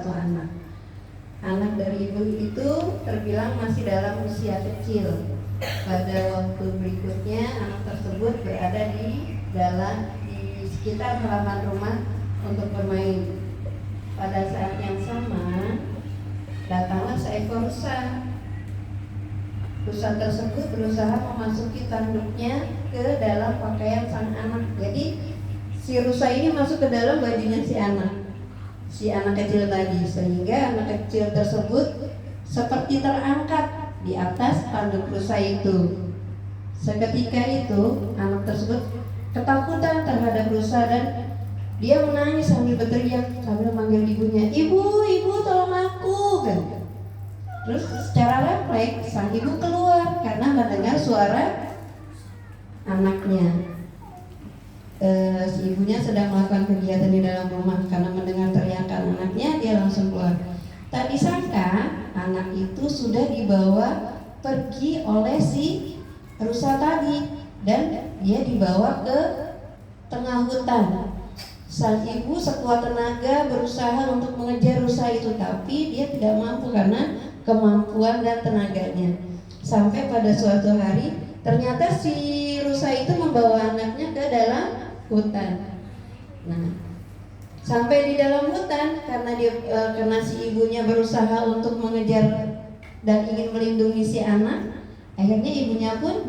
satu anak. Anak dari ibu itu terbilang masih dalam usia kecil. Pada waktu berikutnya anak tersebut berada di sekitar halaman rumah untuk bermain. Pada saat yang sama datanglah seekor rusa. Rusa tersebut berusaha memasuki tanduknya ke dalam pakaian sang anak. Jadi si rusa ini masuk ke dalam bajunya si anak kecil tadi, sehingga anak kecil tersebut seperti terangkat di atas tanduk rusa itu. Seketika itu anak tersebut ketakutan terhadap rusa dan dia menangis sambil berteriak sambil manggil ibunya, ibu tolong aku kan. Terus secara refleks sang ibu keluar karena mendengar suara anaknya. Si ibunya sedang melakukan kegiatan di dalam rumah, karena mendengar teriakan anaknya dia langsung keluar. Tak disangka anak itu sudah dibawa pergi oleh si rusa tadi dan dia dibawa ke tengah hutan. Sang ibu sekuat tenaga berusaha untuk mengejar rusa itu, tapi dia tidak mampu karena kemampuan dan tenaganya. Sampai pada suatu hari ternyata si rusa itu membawa anaknya ke dalam hutan. Nah, sampai di dalam hutan karena si ibunya berusaha untuk mengejar dan ingin melindungi si anak, akhirnya ibunya pun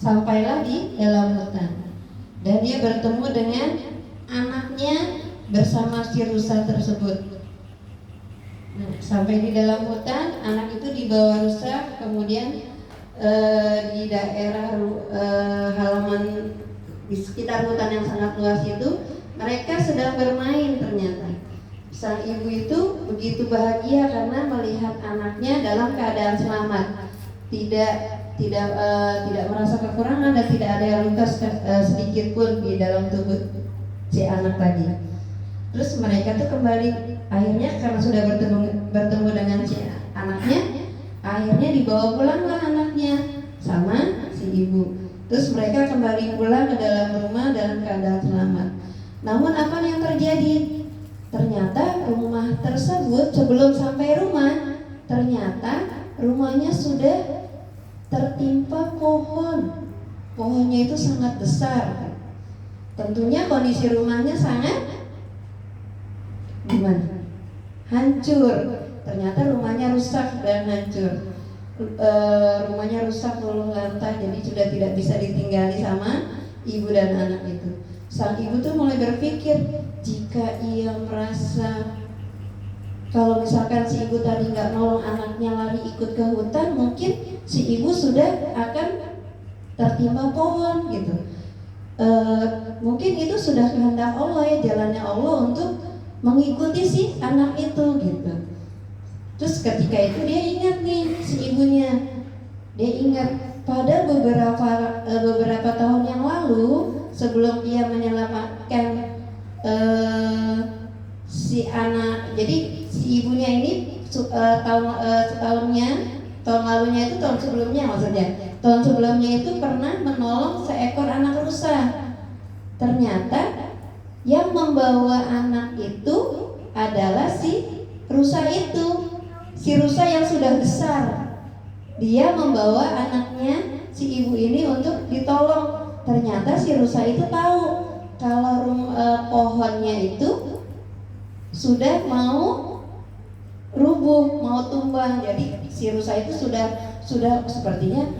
sampailah di dalam hutan. Dan dia bertemu dengan anaknya bersama si rusa tersebut. Nah, sampai di dalam hutan, anak itu dibawa rusa, kemudian di daerah halaman di sekitar hutan yang sangat luas itu, mereka sedang bermain ternyata. Sang ibu itu begitu bahagia karena melihat anaknya dalam keadaan selamat, tidak merasa kekurangan dan tidak ada yang luka sedikit pun di dalam tubuh si anak tadi. Terus mereka tuh kembali, akhirnya karena sudah bertemu dengan si anaknya, akhirnya dibawa pulanglah anaknya sama si ibu. Terus mereka kembali pulang ke dalam rumah dalam keadaan selamat. Namun apa yang terjadi? Ternyata rumah tersebut sebelum sampai rumah, ternyata rumahnya sudah tertimpa pohon. Pohonnya itu sangat besar. Tentunya kondisi rumahnya sangat gimana? Hancur. Ternyata rumahnya rusak dan hancur. Rumahnya rusak luluh lantai, jadi sudah tidak bisa ditinggali sama ibu dan anak itu. Sang ibu tuh mulai berpikir, jika ia merasa kalau misalkan si ibu tadi nggak nolong anaknya lari ikut ke hutan, mungkin si ibu sudah akan tertimpa pohon gitu. Mungkin itu sudah kehendak Allah ya, jalannya Allah untuk mengikuti si anak itu gitu. Terus ketika itu dia ingat nih si ibunya, dia ingat pada beberapa tahun yang lalu sebelum ia menyelamatkan si anak. Jadi si ibunya ini tahun lalunya itu tahun sebelumnya itu pernah menolong seekor anak rusa. Ternyata yang membawa anak itu adalah si rusa itu. Si rusa yang sudah besar, dia membawa anaknya si ibu ini untuk ditolong. Ternyata si rusa itu tahu kalau pohonnya itu sudah mau rubuh, mau tumbang. Jadi si rusa itu sudah sepertinya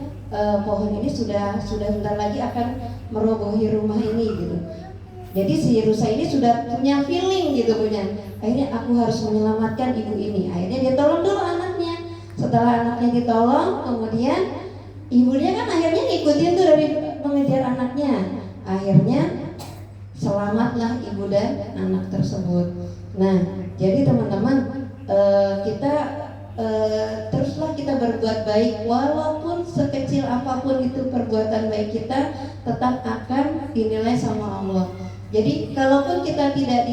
pohon ini sudah bentar lagi akan merobohi rumah ini gitu. Jadi si rusa ini sudah punya feeling gitu, akhirnya aku harus menyelamatkan ibu ini. Akhirnya dia tolong dulu anaknya. Setelah anaknya ditolong, kemudian ibunya kan akhirnya ngikutin tuh dari mengejar anaknya. Akhirnya selamatlah ibu dan anak tersebut. Nah, jadi teman-teman, kita teruslah kita berbuat baik, walaupun sekecil apapun itu perbuatan baik kita, tetap akan dinilai sama Allah. Jadi kalaupun kita tidak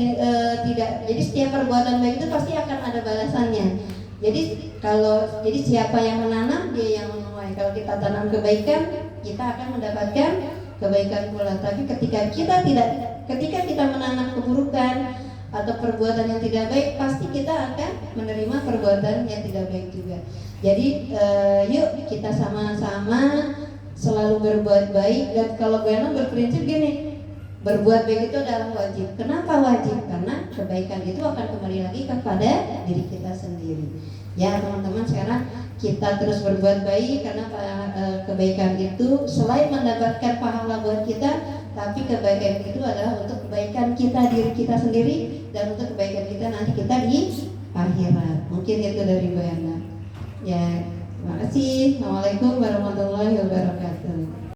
jadi setiap perbuatan baik itu pasti akan ada balasannya. Jadi siapa yang menanam, dia yang menuai. Kalau kita tanam kebaikan, kita akan mendapatkan kebaikan pula. Tapi ketika kita menanam keburukan, atau perbuatan yang tidak baik, pasti kita akan menerima perbuatan yang tidak baik juga. Jadi yuk kita sama-sama selalu berbuat baik. Dan kalau Bu Ena berprinsip gini, berbuat baik itu adalah wajib. Kenapa wajib? Karena kebaikan itu akan kembali lagi kepada diri kita sendiri. Ya teman-teman, sekarang kita terus berbuat baik karena kebaikan itu selain mendapatkan pahala buat kita, tapi kebaikan itu adalah untuk kebaikan kita, diri kita sendiri, dan untuk kebaikan kita nanti kita di akhirat. Mungkin itu dari Bu Ena. Ya, terima kasih. Assalamualaikum warahmatullahi wabarakatuh.